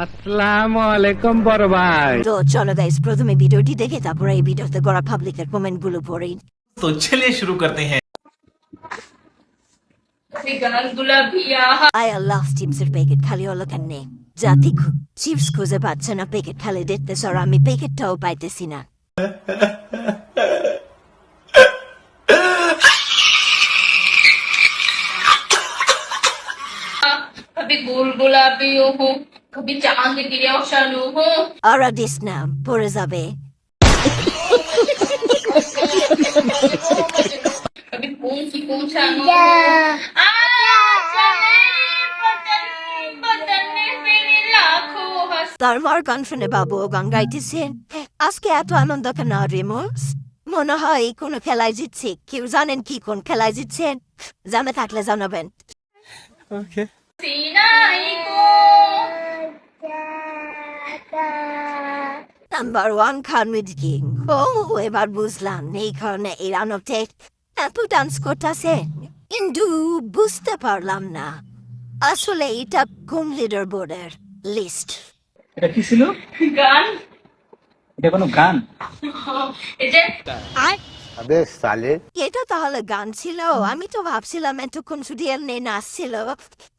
আসসালামু আলাইকুম বড় ভাই। তো চলো গাইস, প্রথমে ভিডিওটি দেখে তারপরে এই ভিডিওতে করা পাবলিকের কমেন্ট গুলো পড়ি। तो चलिए शुरू करते हैं। আয় আল্লাহ, চিপসের প্যাকেট খালি হলো কেন? জাতি চিপস খুঁজে পাচ্ছে না, প্যাকেট খালি দেখতেছ আর আমি প্যাকেটটাও পাইতেছি না। कभी गोल गुलाबी हूँ, कभी चांद की रोशनी हूँ। আর দিস না, পড়ে যাবে। कभी कौन सी पूछानू তারপর গান শুনে বাবু গান গাইতেছেন। আজকে এত আনন্দ কেন রিমোস? মনে হয় কোনো খেলায় জিতছে। কেউ জানেন কি কোন খেলায় জিতছেন? জানে থাকলে জানাবেন। Number 1 Khan with king. ও এবার বুঝলাম এই কারণে এই রানতে এত ডান্স করতেছে, কিন্তু বুঝতে পারলাম না আসলে এটা কোন লিডার বোর্ডের লিস্ট। এটা কি ছিল? গান। এটা কোনো গান? এই যে আবে সালে, এটা তাহলে গান ছিল? আমি তো ভাবছিলাম এতক্ষণ শুধু এমনি নাচছিল,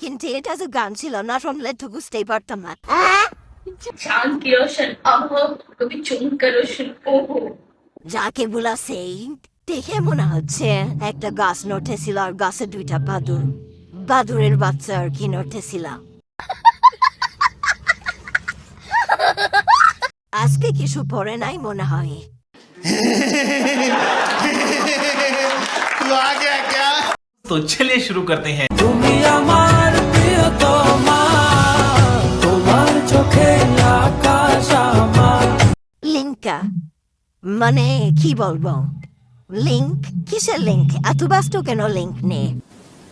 কিন্তু এটা তো গান ছিল না, শুনলে তো বুঝতেই পারতাম না। चांद की रोशन आहो, कभी चुनकर रोशन ओहो। যাকে বলাছে দেখে মনে হচ্ছে একটা গাছ নটেছিল আর গাছে দুইটা বাদুর, বাদুরের বাচ্চা আর কি নটেছিল। আজকে কিছু পরে নাই মনে হয়। तो चलिए शुरू करते हैं। তুমি আমার প্রিয়তমা, তোমার চোখে আকাশ আমার। লিঙ্কা মানে কি বলবো? লিঙ্ক কিসের লিঙ্ক? এত ব্যস্ত কেন লিঙ্ক নেই?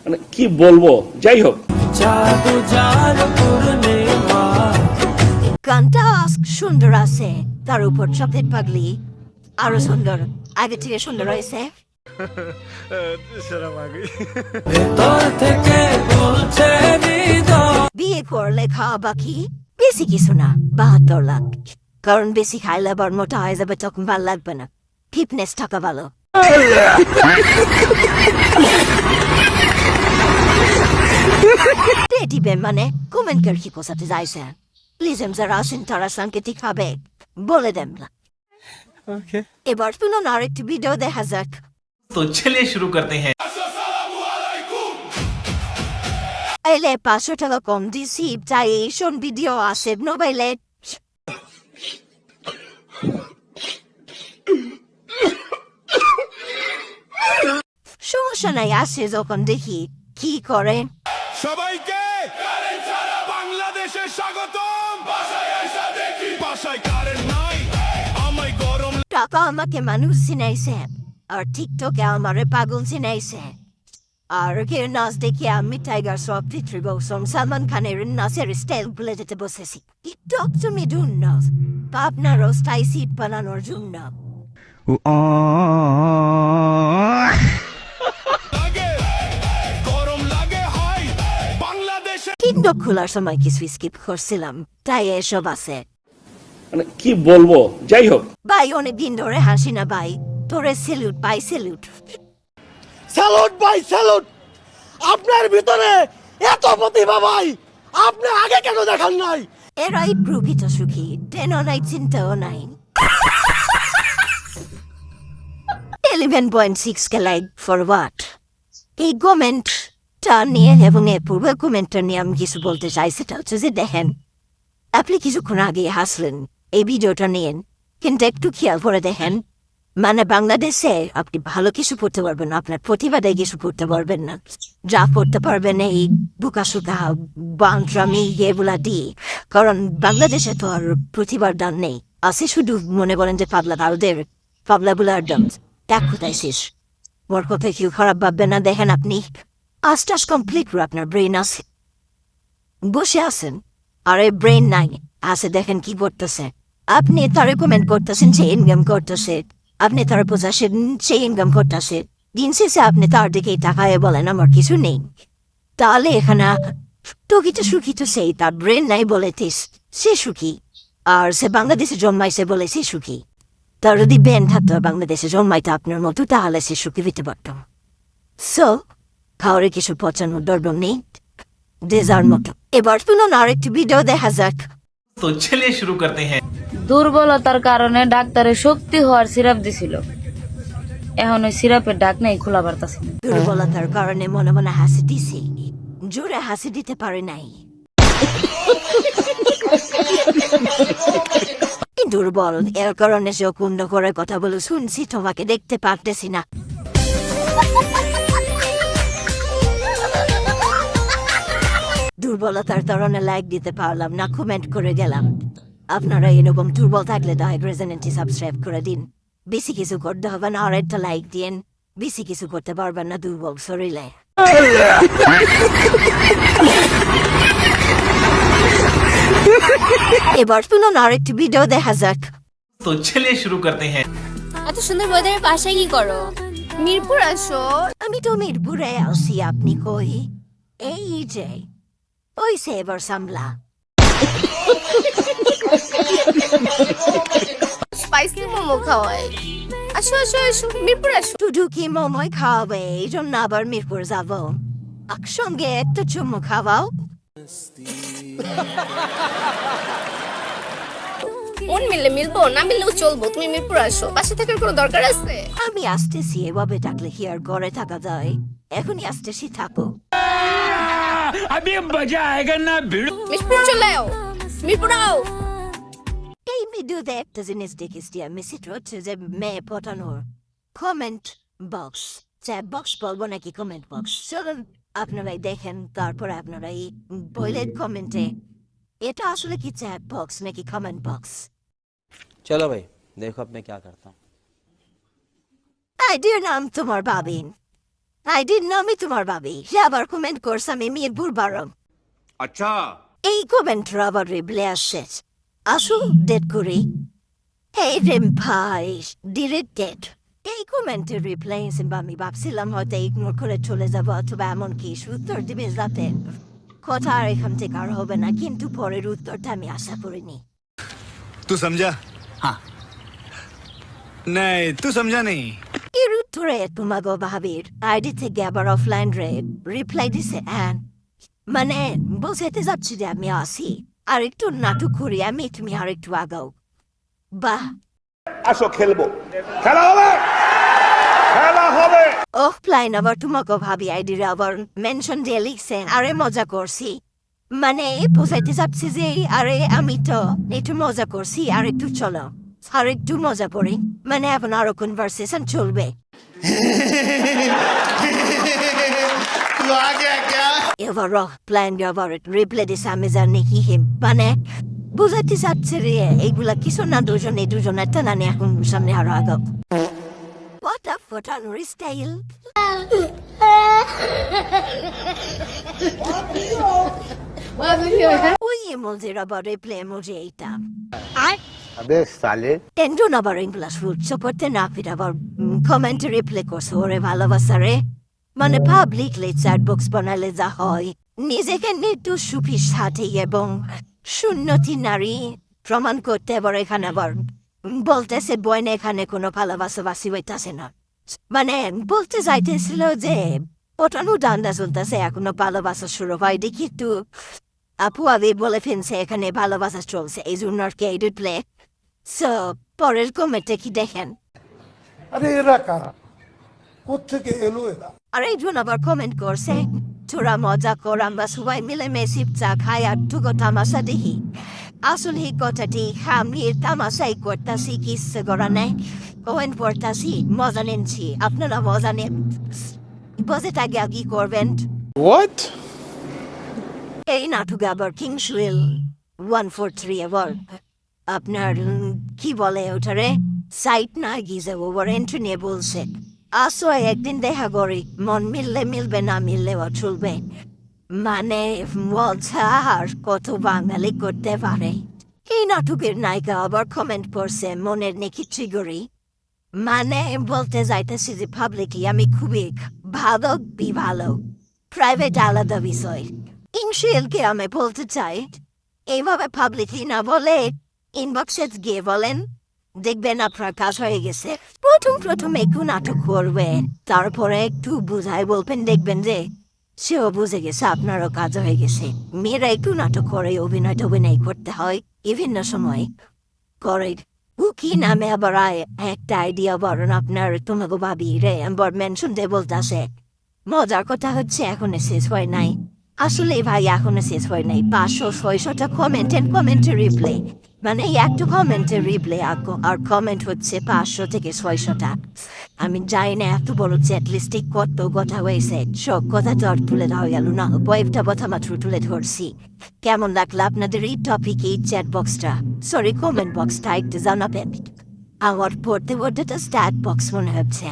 মানে কি বলবো, যাই হোক। জাদু জাল পূর্ণিমা। গানটা সুন্দর আছে, তার উপর চপেট পাগলি আরো সুন্দর, আগে থেকে সুন্দর হয়েছে। ভেতর থেকে বলছে হৃদয়। বিয়ে করলে খাওয়া বাকি, বেশি কিছু না, 72 লাখ। কারণ বেশি খাইলে আবার মোটা হয়ে যাবে, তখন ভালো লাগবে না। ফিটনেস থাকা ভালো। দিবে মানে কমেন্ট করে কি কোথাতে যাইছে? প্লিজ যারা আসেন তারা সাংকেতিক হবে বলে দেন না। এবার শুনুন আরেকটি ভিডিও দেখা যাক। तो चलिए शुरू करते हैं। এলে 500 টাকা কম দিছি, তাই এইসব ভিডিও আসে মোবাইলে। সমস্যা নাই, আসে যখন দেখি কি করে। সবাইকে বাংলাদেশে স্বাগতম। বাসায় এসে দেখি বাসায় কারেন্ট নাই, আমায় গরম। টাকা আমাকে মানুষ চিনাইছে আর টিকটকে আমারে পাগল চিনাইছে। আর কে নাচ দেখে আমি টাইগার শ্রফ, পৃথ্বী গৌতম, সালমান খানের নাচের স্টাইল ভুলে যেতে বসেছি। টিকটক তুমি জন্য আপনারও স্টাই সিট বানানোর জন্য। লাগে গরম লাগে হয় বাংলাদেশে। টিকটক খোলার সময় কিছু স্কিপ করছিলাম, তাই এসব আছে। মানে কি বলবো, যাই হোক। ভাই অনেকদিন ধরে হাসি না ভাই, তোরে সেলুট ভাই, সেলুট। স্যালুট ভাই, স্যালুট। আপনার ভিতরে এত প্রতিভা ভাই, আপনি আগে কেন দেখান নাই? এরাই প্রকৃত সুখী, টেনও নাই চিন্তাও নাই। 11.6 কে লাইক ফর হোয়াট? এই কমেন্টটা নিয়ে এবং এর পূর্বের কমেন্টটা নিয়ে আমি কিছু বলতে চাই। সেটা হচ্ছে যে দেখেন, আপনি কিছুক্ষণ আগে হাসলেন এই ভিডিওটা নিয়ে, কিন্তু একটু খেয়াল করে দেখেন, মানে বাংলাদেশে আপনি ভালো কিছু পড়তে পারবেন না, আপনার প্রতিভাটাই কিছু পড়তে পারবেন না। যা পড়তে পারবেন এই বুকাশুকা বান্দ্রামি এগুলা দিয়ে, কারণ বাংলাদেশে তো আর প্রতিভার দান নেই, আছে শুধু মনে করেন যে পাবলা ভারতের পাবলা বুলার দাম। দেখ কোথায় শেষ, ওর কথা কেউ খারাপ ভাববেন না। দেখেন আপনি আস্টাস কমপ্লিট করে আপনার ব্রেন আছে, বসে আছেন, আর এই ব্রেন নাই আছে। দেখেন কি করতেছে, আপনি তারে কমেন্ট করতেছেন, সে ইনকাম করতেছে, আপনি তার বোঝাছেন, সে ইনকাম করতেছে। দিন শেষে আপনি তার দিকেই তাকায় বলেন আমার কিছু নেই। তাহলে এখানে টকিতে সুখিত সেই তার ব্রেন নাই বলে সে সুখী আর সে বাংলাদেশে জন্মাইছে বলে সে সুখী। তার যদি ব্যান থাকতো বাংলাদেশে জন্মাইতো আপনার মতো তাহলে সে সুখী হইতে পারত। সো খাওয়ারে কিছু পচানোর দরকার নেই, যে যার মতো। এবার শুনুন আর একটি ভিডিও দেখা যাক। तो चलिए शुरू करते हैं। দুর্বলতার কারণে ডাক্তারে শক্তি হওয়ার সিরাপ দিছিল, এখন ওই সিরাপের ডাক নেই, খোলা পারতাছি না। দুর্বলতার কারণে মনে মনে হাসি দিছি, জোরে হাসি দিতে পারে নাই। দুর্বল এর কারণে সে কুণ্ড করে কথা বলে শুনছি, তোমাকে দেখতে পারতেছি না। দুর্বলতার কারণে লাইক দিতে পারলাম না, কমেন্ট করে গেলাম। আপনারা এরকম দুর্বল থাকলে দয়া করে চ্যানেলটি সাবস্ক্রাইব করে দিন। বেশি কিছু করতে হবে না, আর একটা লাইক দিন। বেশি কিছু করতে পারবেন না দুর্বল শরীরে। এবার শুনুন আর একটি ভিডিও দেখা যাক। तो चलिए शुरू करते हैं। এত সুন্দর ওয়েদারের বাসায় কি করো? মিরপুর আসো। আমি তো মিরপুরে আসি, আপনি কই? এই যে ওই সে এবার সামলা। স্পাইসি মোমো খাওয়াই। আসো আসো আসো, মিরপুর আসো। শুধু কি মোমোই খাওয়াবে, এই জন্য আবার মিরপুর যাব? একসঙ্গে একটা চুমু খাওয়াও। মন মিললে মিলবো, না মিললেও চলবো। তুমি মিরপুর আসো, বাসা থাকার কোনো দরকার আছে? আমি আসতেছি, এভাবে থাকলে কি আর ঘরে থাকা যায়? এখনই আসতেছি, থাকো। মিরপুর চলে আও, মিরপুর আও। এই ভিডিওতে একটা জিনিস দেখেছি আমি, সেটা হচ্ছে যে মেয়ে পটানোর কমেন্ট বক্স, চ্যাট বক্স বলবো নাকি কমেন্ট বক্স, চলুন আপনারাই দেখেন, তারপরে আপনারা এই বইলের কমেন্টে এটা আসলে কি চ্যাট বক্স নাকি কমেন্ট বক্স। चलो भाई देखो अब मैं क्या करता हूँ। আইডির নাম তোমার বাবিন, আইডির নামই তোমার বাবি। সে আবার কমেন্ট করছে আমি মিরপুর বারম। अच्छा এই কমেন্টরা আবার রিপ্লে আসছে, আসু ডেট করি। এই রেম ভাই ডিরেক্ট ডেট। এই কমেন্টের রিপ্লাই আমি ভাবছিলাম হয়তো ইগনোর করে চলে যাবো, অথবা এমনকি উত্তর দিবে যাতে কথা আর এখান থেকে আর হবে না, কিন্তু পরের উত্তরটা আমি আশা করিনি। तू समझा? हाँ नहीं तू समझा नहीं। এর উত্তরে তোমাকে ভাবির আইডি থেকে আবার অফলাইন রে রিপ্লাই দিছে, মানে বোঝাতে যাচ্ছি যে আমি আসি, আর একটু নাটক করি আমি, তুমি আর একটু আগাও। বাহ, আসো খেলবো, খেলা হবে, খেলা হবে। অফলাইন আবার তোমাকে ভাবি আইডিরে আবার মেনশন দিয়ে লিখছেন, আরে মজা করছি, মানে বোঝাইতে যাচ্ছি যে আরে আমি তো একটু মজা করছি, আর একটু চলো আর একটু মজা করি, মানে এখন আরো কনভারসেশন চলবে। এবার প্ল্যান আবার রিপ্লাই দিছে আমি জানি কি মানে বোঝাইতে চাচ্ছে রে এইগুলা কিছু না, দুজনে একটা নানি এখন সামনে আরো আগাও। What a ফোটানোর স্টাইল। ওই ইমোজির আবার রিপ্লাই ইমোজি এইটা। अबे साले টেন্ডন আবার ইংলিশ ফুটছে পড়তে না ফির আবার কমেন্টে রিপ্লাই করছে, ওরে ভালোবাসা রে, মানে পাবলিকলি চ্যাট বক্স বানালে যা হয়, নিজেকে নির্দোষ সুফির সাথে এবং শূন্যতি নারী প্রমাণ করতে আবার এখানে আবার বলতেছে বইনে এখানে কোনো ভালোবাসাবাসি হইতাছে না, মানে বলতে যাইতেছিল যে পটানো ডান্ডা চলতেছে, এখনো ভালোবাসা শুরু হয় দেখি, কিন্তু আপু আবি বলে ফেলছে এখানে ভালোবাসা চলছে, এই জন্য আর কি এডিট প্লে। সো পরের কমেন্টে কি দেখেন, আরে এরা কারা, কোত্থেকে এলো এরা? আর একজন আবার কমেন্ট করছে তোরা মজা কর, আমরা সবাই মিলে মেসিপ চা খাই আর টুকো তামাশা দেখি। আসলে এই কথাটি আমি তামাশাই করতেছি, কিসে করা নেই, কমেন্ট পড়তাছি, মজা নিচ্ছি, আপনারা মজা নেন, বসে আগে কি করবেন। What? এই নাটক আবার কিংসুইল 143 আবার আপনার কি বলে ওটারে সাইট না গিয়ে ওভার এন্ট্রি নিয়ে বলছে, আসো একদিন দেখা করি, মন মিললে মিলবে, না মিললেও চলবে, মানে মজা আর কত বাঙালি করতে পারে। এই নাটকের নায়িকা আবার কমেন্ট করছে মনের নেকি চিগরি, মানে বলতে যাইতেছি যে পাবলিকলি আমি খুবই ভালো ভালো, প্রাইভেট আলাদা বিষয়। ইনশিয়ালকে আমি বলতে চাই এইভাবে পাবলিকলি না বলে ইনবক্সে গিয়ে বলেন, দেখবেন আপনার কাজ হয়ে গেছে। প্রথম একটু নাটক করবেন, তারপরে একটু বুঝাই বলবেন, দেখবেন যে সেও বুঝে গেছে আপনারও কাজ হয়ে গেছে। মেয়েরা একটু নাটক করে অভিনয় করতে হয় বিভিন্ন সময় করে। কি নামে আবার একটা আইডিয়া বলেন আপনার তোমাকে ভাবি রে আবার মেনশন দিয়ে বলতেছে। মজার কথা হচ্ছে এখনো শেষ হয় নাই। আসলে ভাই এখনো শেষ হয় নাই। 500-600টা কমেন্টের রিপ্লাই, মানে একটা কমেন্টের রিপ্লাই আর কমেন্ট হচ্ছে 500 থেকে 600টা। আমি জানি না এত বড় চ্যাট লিস্টে কত কথা হয়েছে, সব কথা তো আর তুলে ধরা গেল না, কয়েকটা কথা মাত্র তুলে ধরছি। কেমন লাগলো আপনাদের এই টপিক, এই চ্যাট বক্সটা, সরি কমেন্ট বক্সটা একটু জানাবেন। আমার পড়তে তো স্ট্যাট বক্স মনে হচ্ছে।